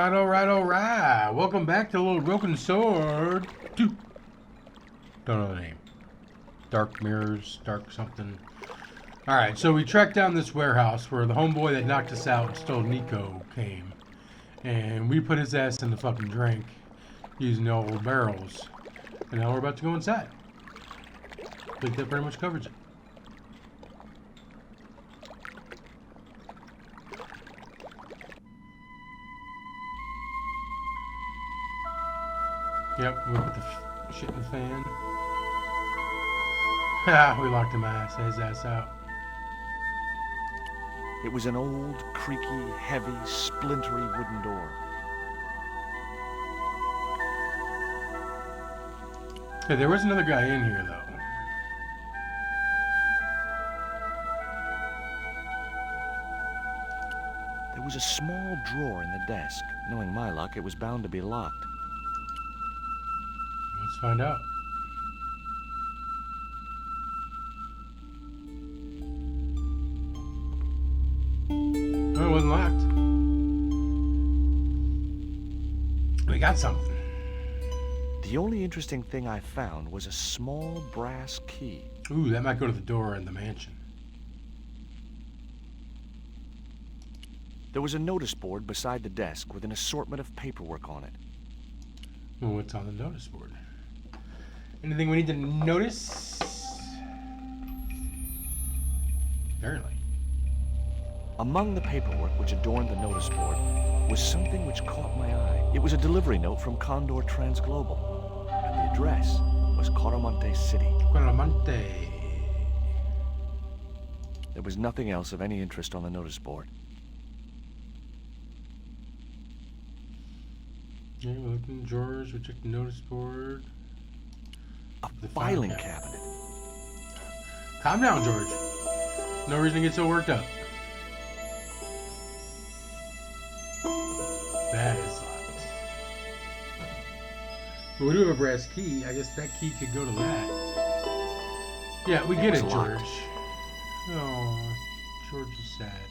Alright, alright, alright. Welcome back to a little Broken Sword 2. Don't know the name. Dark Mirrors, Dark something. Alright, so we tracked down this warehouse where the homeboy that knocked us out and stole Nico came. And we put his ass in the fucking drink using the old barrels. And now we're about to go inside. I think that pretty much covers it. Yep, we put the shit in the fan. Ha, we locked his ass out. It was an old, creaky, heavy, splintery wooden door. Hey, there was another guy in here, though. There was a small drawer in the desk. Knowing my luck, it was bound to be locked. Let's find out. Oh, it wasn't locked. We got something. The only interesting thing I found was a small brass key. Ooh, that might go to the door in the mansion. There was a notice board beside the desk with an assortment of paperwork on it. Well, what's on the notice board? Anything we need to notice? Apparently. Among the paperwork which adorned the notice board was something which caught my eye. It was a delivery note from Condor Transglobal, and the address was Coramonte City. Coramonte. There was nothing else of any interest on the notice board. Yeah, we looked in the drawers, we checked the notice board. A filing cabinet. Calm down, George. No reason to get so worked up. That is locked. Well, we do have a brass key. I guess that key could go to that. Yeah, we get it, George. Oh, George is sad.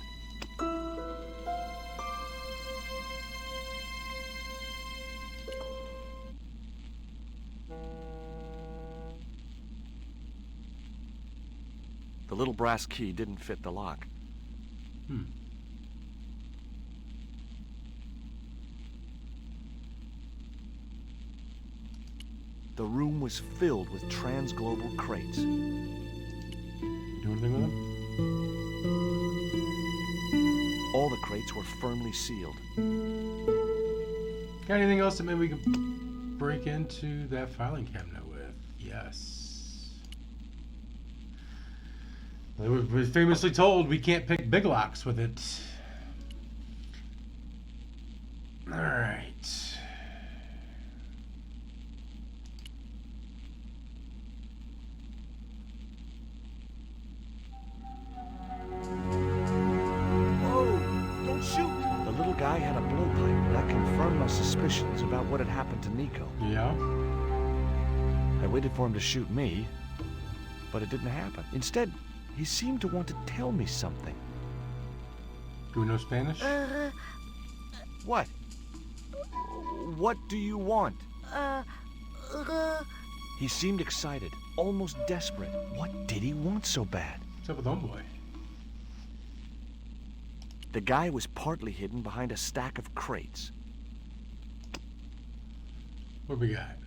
The little brass key didn't fit the lock. The room was filled with Transglobal crates. Do anything with them? All the crates were firmly sealed. Got anything else that maybe we could break into that filing cabinet with? Yes. We were famously told we can't pick big locks with it. Alright. Whoa! Don't shoot! The little guy had a blowpipe that confirmed my suspicions about what had happened to Nico. Yeah? I waited for him to shoot me, but it didn't happen. Instead, he seemed to want to tell me something. Do we know Spanish? What? What do you want? He seemed excited, almost desperate. What did he want so bad? What's up with homeboy? The guy was partly hidden behind a stack of crates. What we got?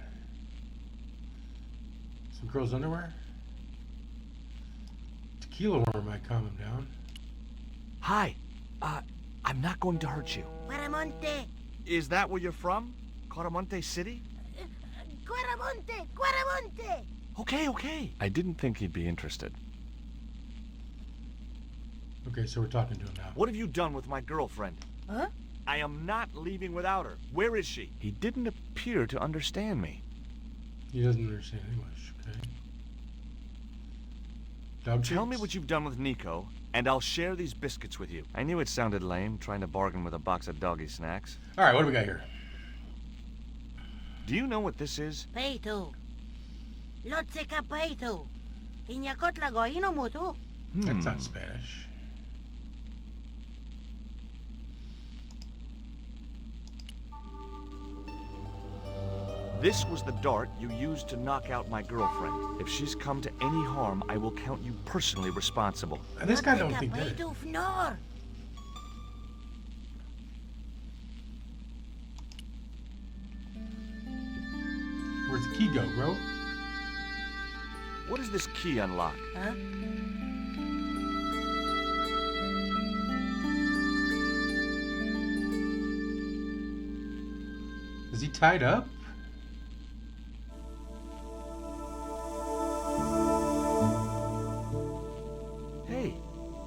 Some girl's underwear? Tequila worm might calm him down. Hi. I'm not going to hurt you. Coramonte. Is that where you're from? Coramonte City? Coramonte. Coramonte. Okay. I didn't think he'd be interested. Okay, so we're talking to him now. What have you done with my girlfriend? Huh? I am not leaving without her. Where is she? He didn't appear to understand me. He doesn't understand English, okay? Dog Tell me treats? what you've done with Nico, and I'll share these biscuits with you. I knew it sounded lame, trying to bargain with a box of doggy snacks. Alright, what do we got here? Do you know what this is? Peito. Lotseka peito. Inyakotla goino mutu. That's not Spanish. This was the dart you used to knock out my girlfriend. If she's come to any harm, I will count you personally responsible. And this guy don't think that. Kapito Fnor. Where's the key go, bro? What does this key unlock? Huh? Is he tied up? Hey,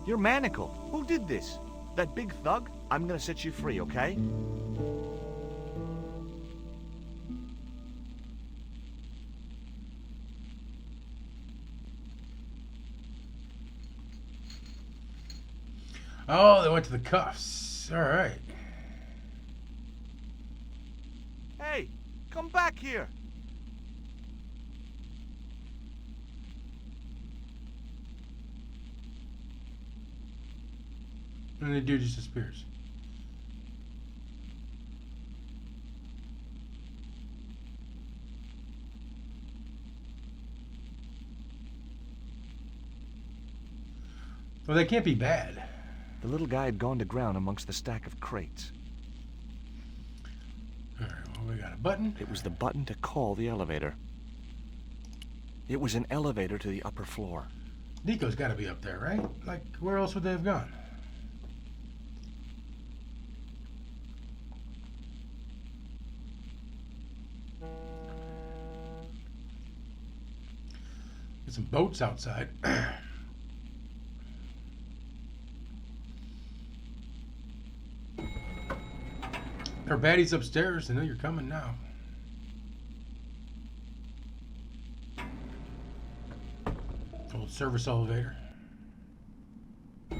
you're manacled. Who did this? That big thug? I'm gonna set you free, okay? Oh, they went to the cuffs. All right. Hey, come back here. And the dude just disappears. Well, they can't be bad. The little guy had gone to ground amongst the stack of crates. All right, well, we got a button. It was the button to call the elevator. It was an elevator to the upper floor. Nico's got to be up there, right? Like, where else would they have gone? Get some boats outside. There are baddies upstairs. They know you're coming now. Old service elevator. The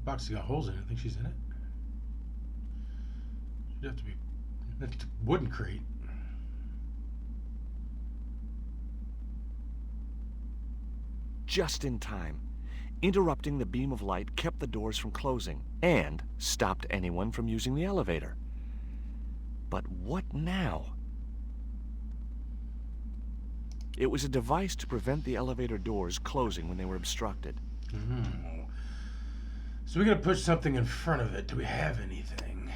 box has got holes in it. I think she's in it. She'd have to be. That's a wooden crate. Just in time. Interrupting the beam of light kept the doors from closing and stopped anyone from using the elevator. But what now? It was a device to prevent the elevator doors closing when they were obstructed. So we gotta push something in front of it. Do we have anything?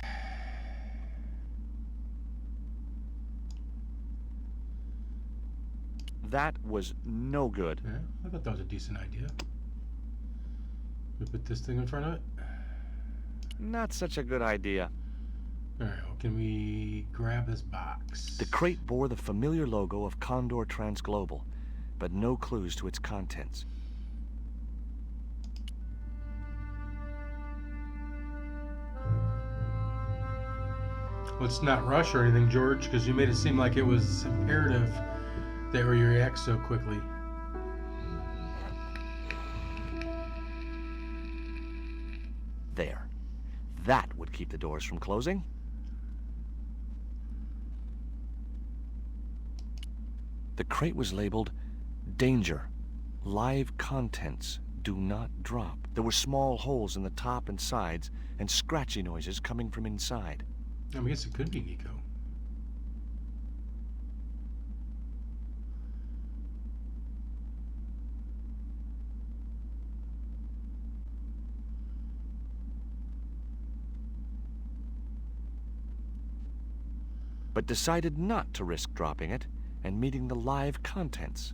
That was no good. Yeah, I thought that was a decent idea. We put this thing in front of it. Not such a good idea. All right, well, can we grab this box? The crate bore the familiar logo of Condor Transglobal, but no clues to its contents. Let's not rush or anything, George, because you made it seem like it was imperative that we react so quickly. There. That would keep the doors from closing. The crate was labeled, "Danger. Live contents. Do not drop." There were small holes in the top and sides, and scratchy noises coming from inside. I guess it could be Nico. But decided not to risk dropping it and meeting the live contents.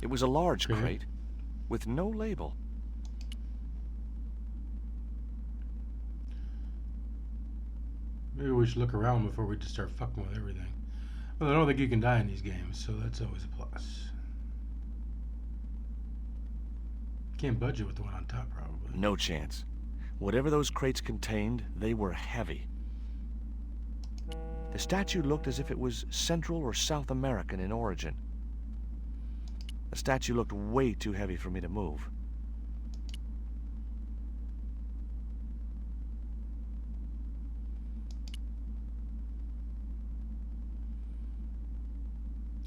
It was a large crate with no label. Maybe we should look around before we just start fucking with everything. Well, I don't think you can die in these games, so that's always a plus. Can't budget with the one on top, probably. No chance. Whatever those crates contained, they were heavy. The statue looked as if it was Central or South American in origin. The statue looked way too heavy for me to move.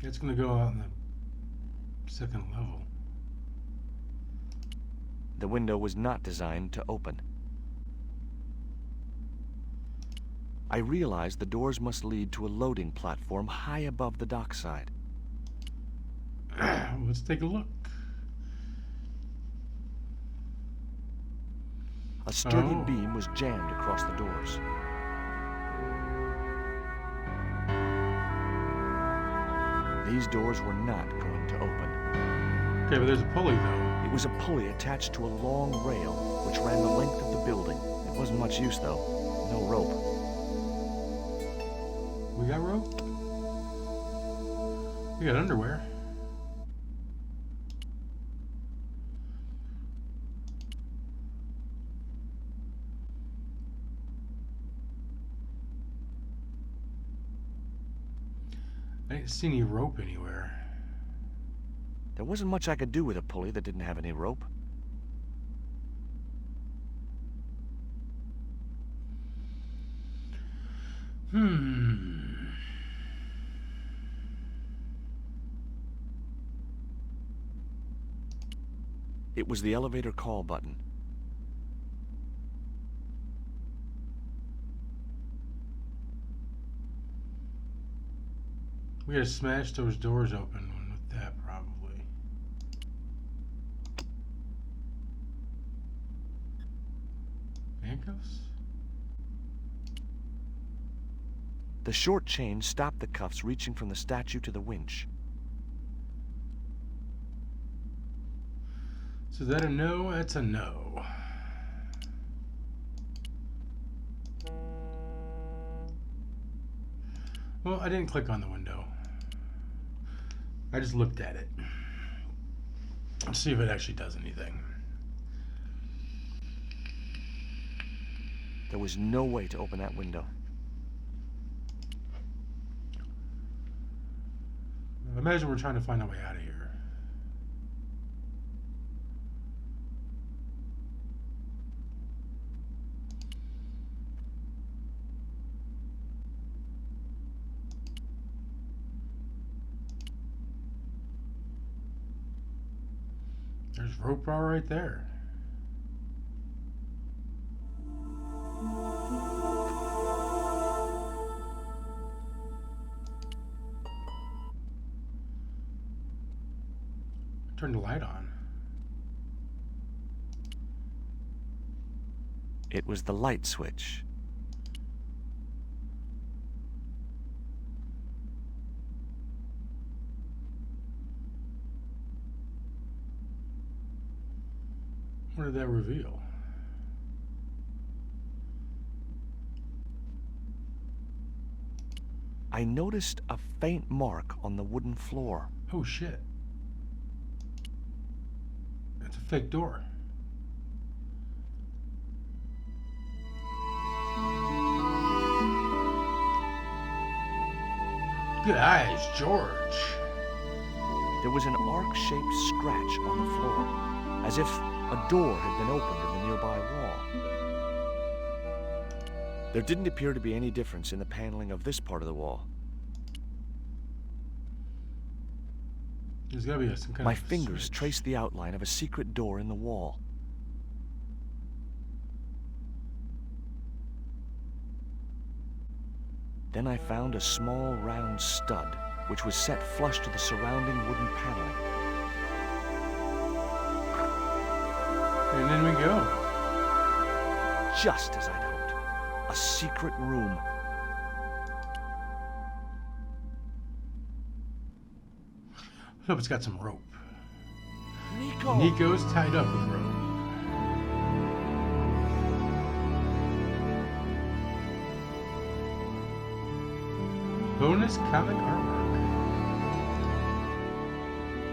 It's going to go out in the second level. The window was not designed to open. I realized the doors must lead to a loading platform high above the dockside. Let's take a look. A sturdy Oh. beam was jammed across the doors. These doors were not going to open. Okay, but there's a pulley though. It was a pulley attached to a long rail which ran the length of the building. It wasn't much use though. No rope. We got rope? We got underwear. I didn't see any rope anywhere. There wasn't much I could do with a pulley that didn't have any rope. It was the elevator call button. We gotta smash those doors open with that, probably. Handcuffs? The short chain stopped the cuffs reaching from the statue to the winch. So is that a no? That's a no. Well, I didn't click on the window. I just looked at it. Let's see if it actually does anything. There was no way to open that window. Imagine we're trying to find a way out of here. There's rope all right there. Turn the light on. It was the light switch. What did that reveal? I noticed a faint mark on the wooden floor. Oh shit. That's a fake door. Good eyes, George. There was an arc-shaped scratch on the floor, as if a door had been opened in the nearby wall. There didn't appear to be any difference in the paneling of this part of the wall. There's gotta be some kind My of fingers switch. traced the outline of a secret door in the wall. Then I found a small round stud, which was set flush to the surrounding wooden paneling. And then we go. Just as I'd hoped. A secret room. I hope it's got some rope. Nico! Nico's tied up with rope. Bonus comic artwork.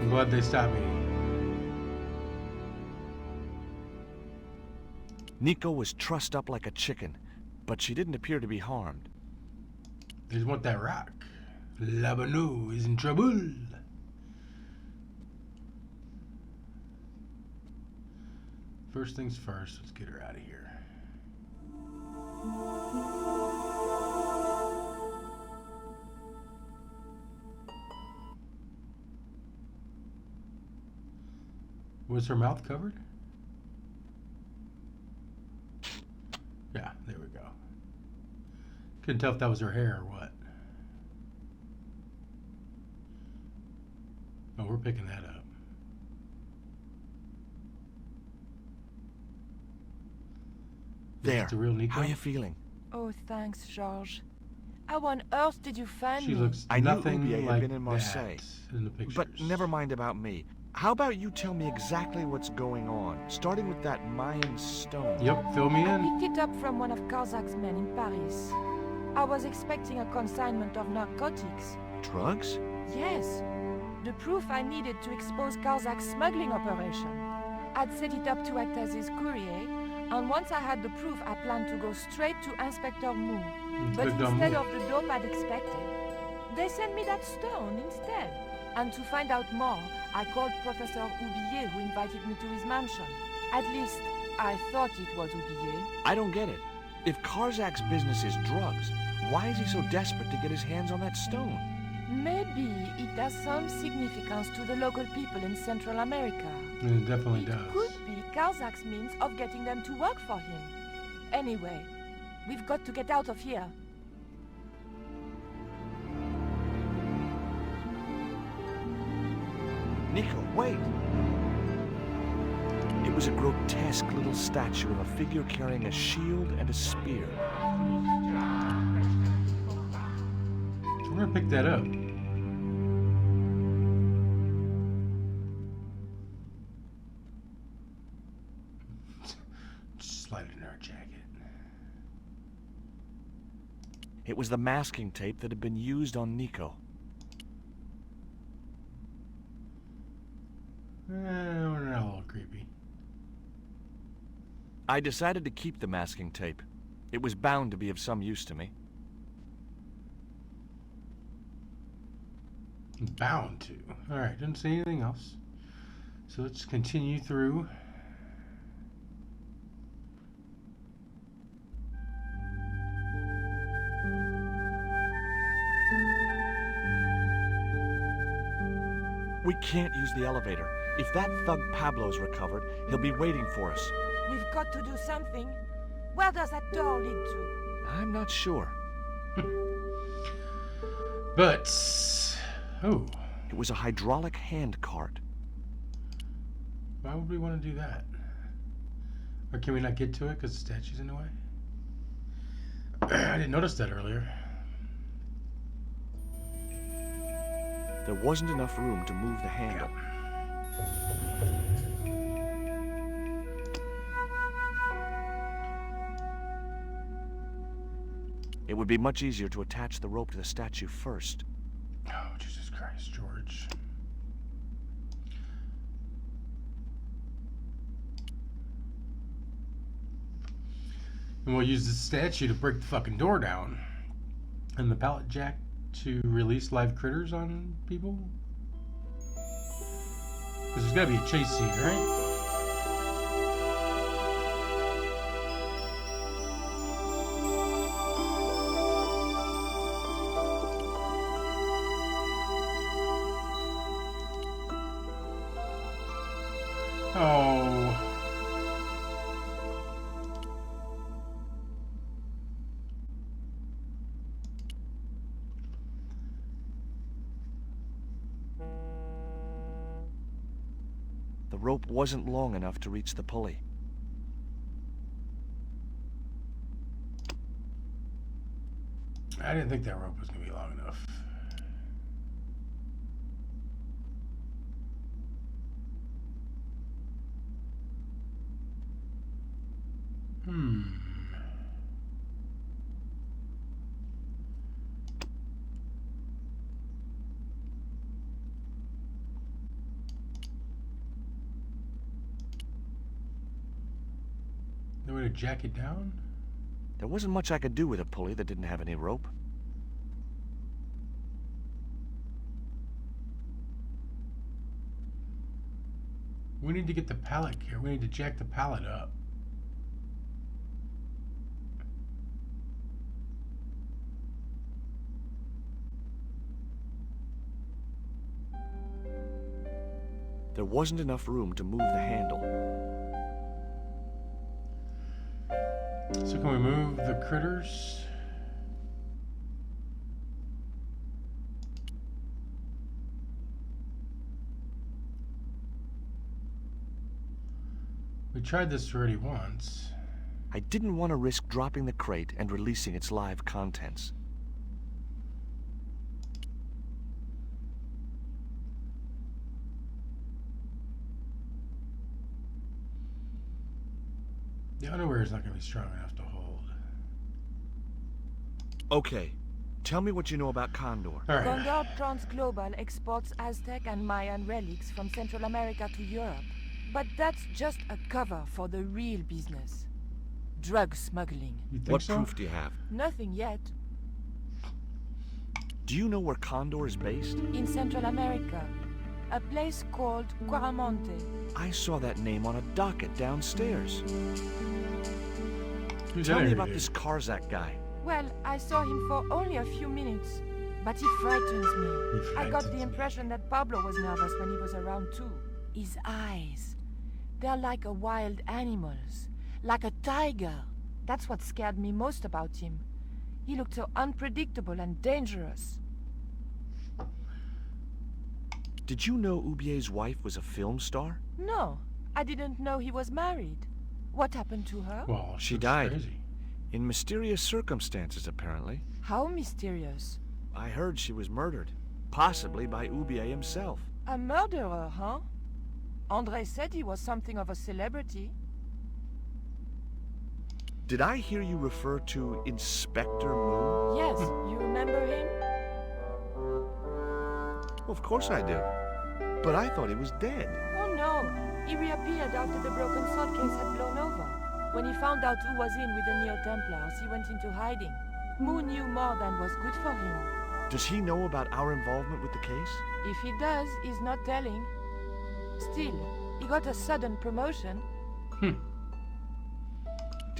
I'm glad they stopped me. Nico was trussed up like a chicken, but she didn't appear to be harmed. They just want that rock. Labano is in trouble. First things first, let's get her out of here. Was her mouth covered? Yeah, there we go. Couldn't tell if that was her hair or what. Oh, we're picking that up. There. The real Nico? How are you feeling? Oh, thanks, George. How on earth did you find She me? looks I knew nothing Ubier had like been in Marseille. that in the pictures. But never mind about me. How about you tell me exactly what's going on, starting with that Mayan stone? Yep, fill me I in. picked it up from one of Karzak's men in Paris. I was expecting a consignment of narcotics. Drugs? Yes. The proof I needed to expose Karzak's smuggling operation. I'd set it up to act as his courier, and once I had the proof, I planned to go straight to Inspector Mou. But instead of the dope I'd expected, they sent me that stone instead. And to find out more, I called Professor Ubier, who invited me to his mansion. At least, I thought it was Ubier. I don't get it. If Karzak's business is drugs, why is he so desperate to get his hands on that stone? Maybe it has some significance to the local people in Central America. It definitely does. It could be Karzak's means of getting them to work for him. Anyway, we've got to get out of here. Nico, wait! It was a grotesque little statue of a figure carrying a shield and a spear. So we're gonna pick that up. Slide it in our jacket. It was the masking tape that had been used on Nico. We're not a little creepy. I decided to keep the masking tape. It was bound to be of some use to me. Bound to. Alright, didn't see anything else. So let's continue through. We can't use the elevator. If that thug Pablo's recovered, he'll be waiting for us. We've got to do something. Where does that door lead to? I'm not sure. But, oh, It was a hydraulic hand cart. why would we want to do that? Or can we not get to it because the statue's in the way? I didn't notice that earlier. There wasn't enough room to move the handle. It would be much easier to attach the rope to the statue first. Oh, Jesus Christ, George. And we'll use the statue to break the fucking door down. And the pallet jack to release live critters on people? Because there's got to be a chase scene, right? Oh. The rope wasn't long enough to reach the pulley. I didn't think that rope was going to be long enough. No way to jack it down? There wasn't much I could do with a pulley that didn't have any rope. We need to get the pallet here. We need to jack the pallet up. There wasn't enough room to move the handle. So can we move the critters? We tried this already once. I didn't want to risk dropping the crate and releasing its live contents. The underwear is not going to be strong enough to hold. Okay, tell me what you know about Condor. All right. Condor Transglobal exports Aztec and Mayan relics from Central America to Europe. But that's just a cover for the real business. Drug smuggling. You think What so? proof do you have? Nothing yet. Do you know where Condor is based? In Central America, a place called Quaramonte. I saw that name on a docket downstairs. Who's Tell that me about interview? this Karzak guy. Well, I saw him for only a few minutes, but he frightens me. He I got frightens the me. impression that Pablo was nervous when he was around too. His eyes, they're like a wild animal's, like a tiger. That's what scared me most about him. He looked so unpredictable and dangerous. Did you know Ubier's wife was a film star? No, I didn't know he was married. What happened to her? Well, She looks died. Crazy. In mysterious circumstances, apparently. How mysterious. I heard she was murdered. Possibly by Ubier himself. A murderer, huh? André said he was something of a celebrity. Did I hear you refer to Inspector Moon? Yes, you remember him? Well, of course I do. But I thought he was dead. Oh no, he reappeared after the broken suitcase had blown over. When he found out who was in with the Neo-Templars, he went into hiding. Moon knew more than was good for him. Does he know about our involvement with the case? If he does, he's not telling. Still, he got a sudden promotion. Did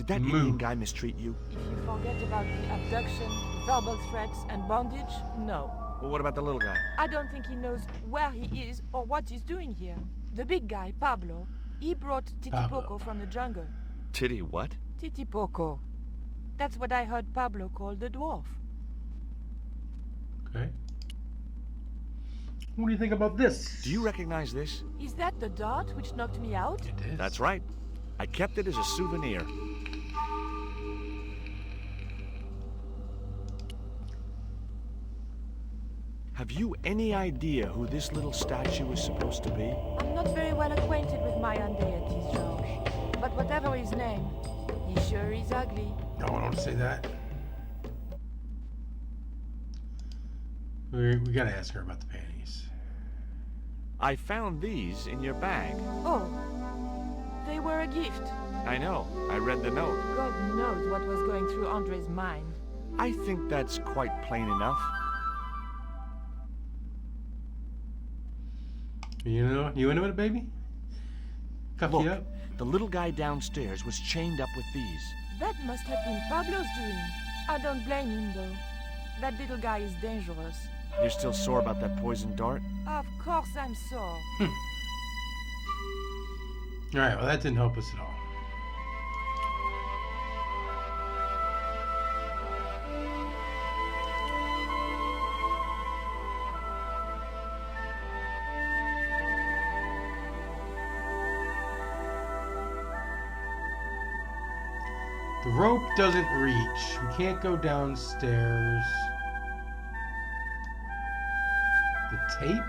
that Moon. Indian guy mistreat you? If you forget about the abduction, verbal threats, and bondage, no. Well, what about the little guy? I don't think he knows where he is or what he's doing here. The big guy, Pablo, he brought Pablo. Titipoco from the jungle. Titty what? Titipoco. That's what I heard Pablo call the dwarf. Okay. What do you think about this? Do you recognize this? Is that the dart which knocked me out? It is. That's right. I kept it as a souvenir. Have you any idea who this little statue is supposed to be? I'm not very well acquainted with Mayan deities, George. But whatever his name, he sure is ugly. No, don't say that. We gotta ask her about the panties. I found these in your bag. Oh, they were a gift. I know. I read the note. God knows what was going through Andre's mind. I think that's quite plain enough. You into it, baby? Cuff Look, you up? the little guy downstairs was chained up with these. That must have been Pablo's doing. I don't blame him, though. That little guy is dangerous. You're still sore about that poison dart? Of course I'm sore. Alright, well that didn't help us at all. The rope doesn't reach. We can't go downstairs. The tape?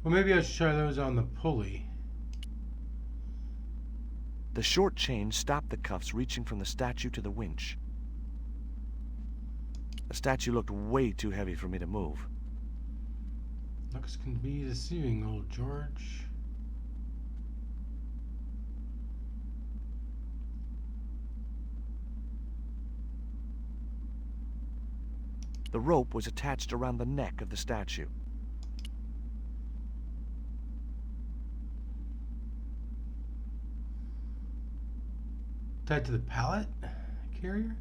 Well, maybe I should try those on the pulley. The short chain stopped the cuffs reaching from the statue to the winch. The statue looked way too heavy for me to move. Looks can be deceiving, old George. The rope was attached around the neck of the statue. Tied to the pallet carrier?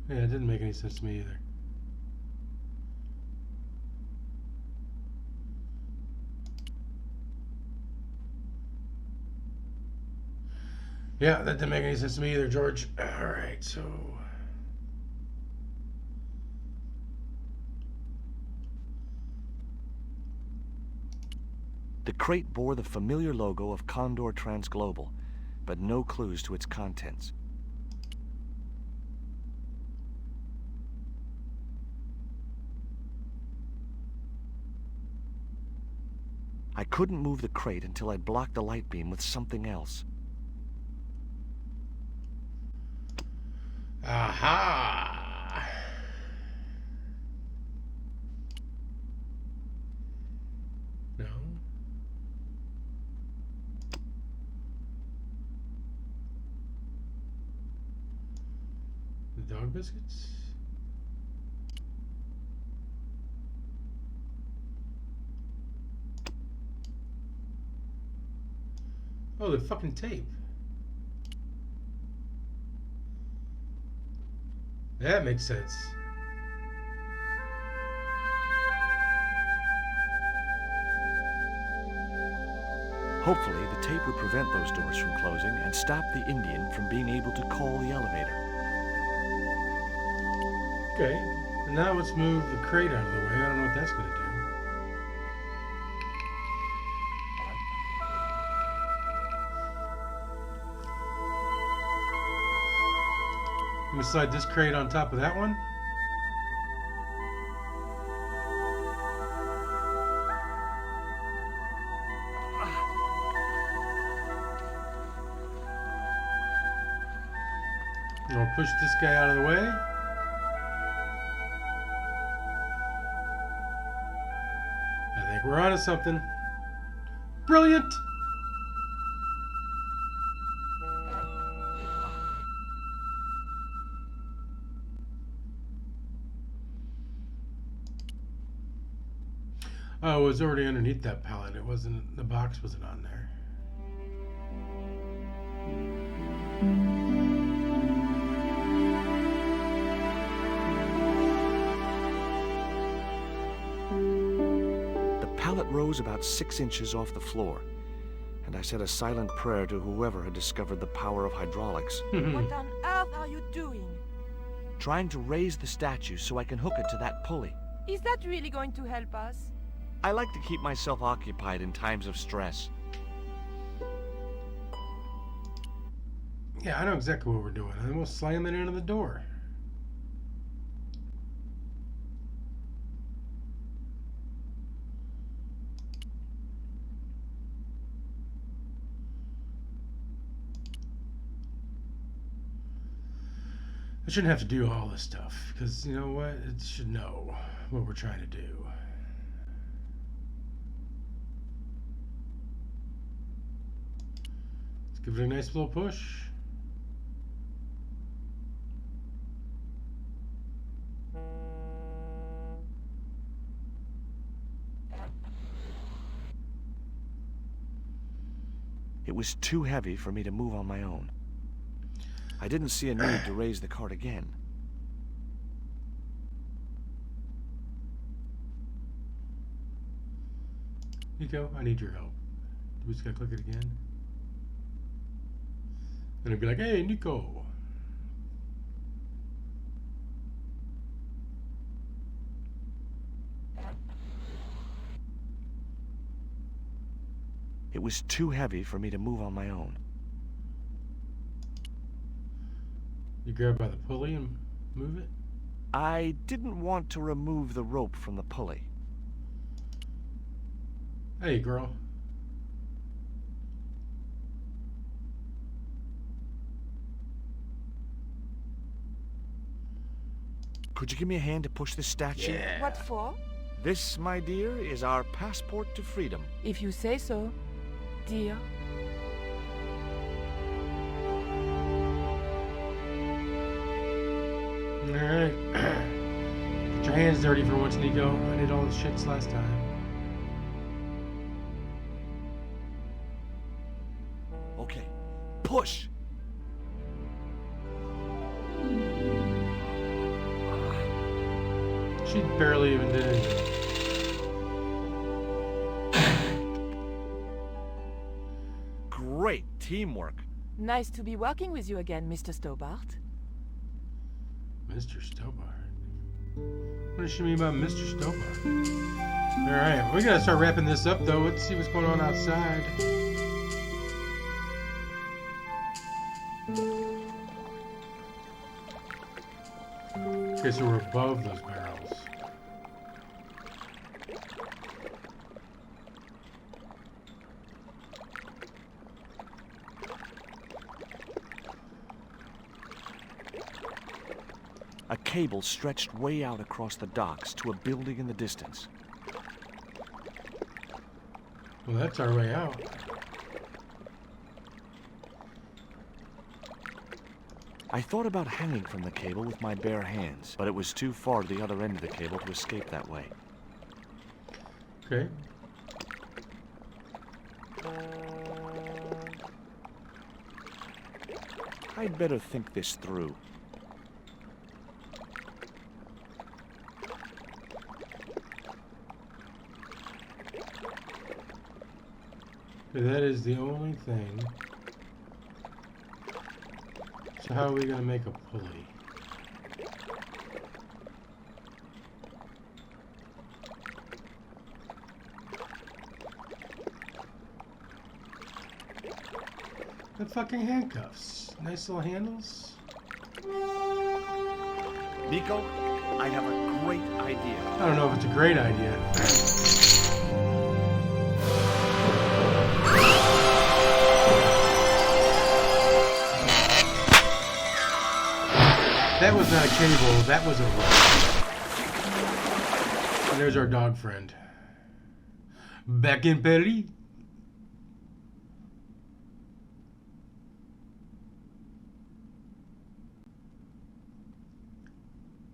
Yeah, it didn't make any sense to me either. Yeah, that didn't make any sense to me either, George. Alright, so... The crate bore the familiar logo of Condor Transglobal, but no clues to its contents. I couldn't move the crate until I'd blocked the light beam with something else. Aha! No. The dog biscuits? Oh, the fucking tape. That makes sense. Hopefully, the tape would prevent those doors from closing and stop the Indian from being able to call the elevator. Okay. And now let's move the crate out of the way. I don't know what that's going to do. I'm going to slide this crate on top of that one. And we'll push this guy out of the way. I think we're onto something. Brilliant! Oh, it was already underneath that pallet. It wasn't, the box wasn't on there. The pallet rose about 6 inches off the floor, and I said a silent prayer to whoever had discovered the power of hydraulics, What on earth are you doing? trying to raise the statue so I can hook it to that pulley. Is that really going to help us? I like to keep myself occupied in times of stress. Yeah, I know exactly what we're doing. And then we'll slam it into the door. I shouldn't have to do all this stuff, because you know what? It should know what we're trying to do. Let's give it a nice little push. It was too heavy for me to move on my own. I didn't see a need to raise the cart again. Nico, I need your help. We just gotta click it again. And it'd be like, hey, Nico. It was too heavy for me to move on my own. You grab by the pulley and move it? I didn't want to remove the rope from the pulley. Hey, girl. Could you give me a hand to push this statue? Yeah. What for? This, my dear, is our passport to freedom. If you say so, dear. Alright. Get your hands dirty for once, Nico. I did all the shits last time. Okay, push! She barely even did anything. Great teamwork. Nice to be working with you again, Mr. Stobart. Mr. Stobart? What does she mean by Mr. Stobart? Alright, we gotta start wrapping this up though. Let's see what's going on outside. Okay, so we're above those barrels. A cable stretched way out across the docks to a building in the distance. Well, that's our way out. I thought about hanging from the cable with my bare hands, but it was too far to the other end of the cable to escape that way. Okay. I'd better think this through. That is the only thing. So how are we going to make a pulley? The fucking handcuffs. Nice little handles. Nico, I have a great idea. I don't know if it's a great idea. That was not a cable, that was a rope. And there's our dog friend. Back in Paris.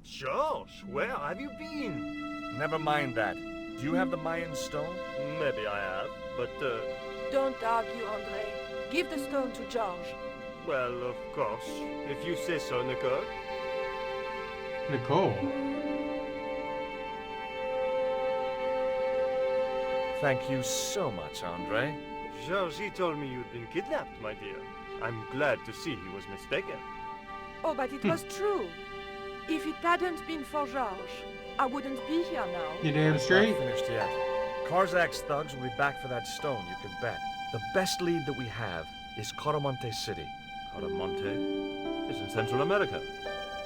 George, where have you been? Never mind that. Do you have the Mayan stone? Maybe I have, but, Don't argue, Andre. Give the stone to George. well, of course, if you say so, Nico. Nicole. Thank you so much, Andre. Georgie told me you'd been kidnapped, my dear. I'm glad to see he was mistaken. Oh, but it was true. If it hadn't been for George, I wouldn't be here now. You damn straight. Not finished yet. Karzak's thugs will be back for that stone, you can bet. The best lead that we have is Caramonte City. Caramonte is in Central America.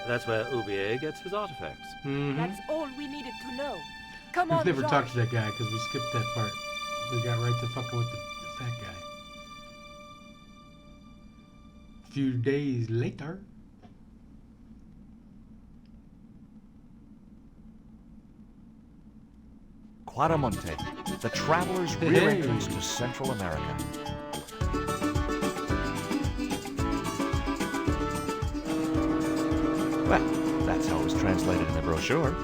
That's where Ubier gets his artifacts. Mm-hmm. That's all we needed to know. Come on, We've never George. talked to that guy because we skipped that part. We got right to fucking with the fat guy. A few days later. Quaramonte, the traveler's rear entrance to Central America. Well, that's how it was translated in the brochure.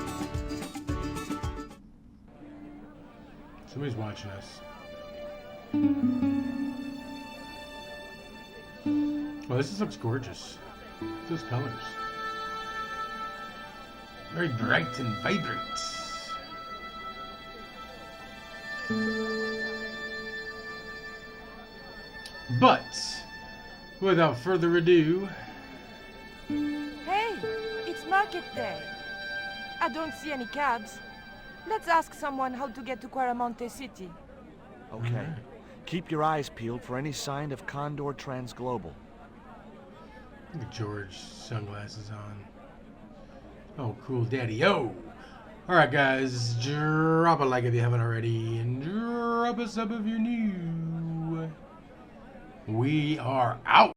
Somebody's watching us. Well, this looks gorgeous. Those colors. Very bright and vibrant. But, without further ado, Hey, it's market day. I don't see any cabs. Let's ask someone how to get to Quaramonte City. Okay. Alright. Keep your eyes peeled for any sign of Condor Transglobal. look at George, sunglasses on. Oh, cool daddy. Yo! Alright, guys, drop a like if you haven't already, and drop a sub if you're new. We are out!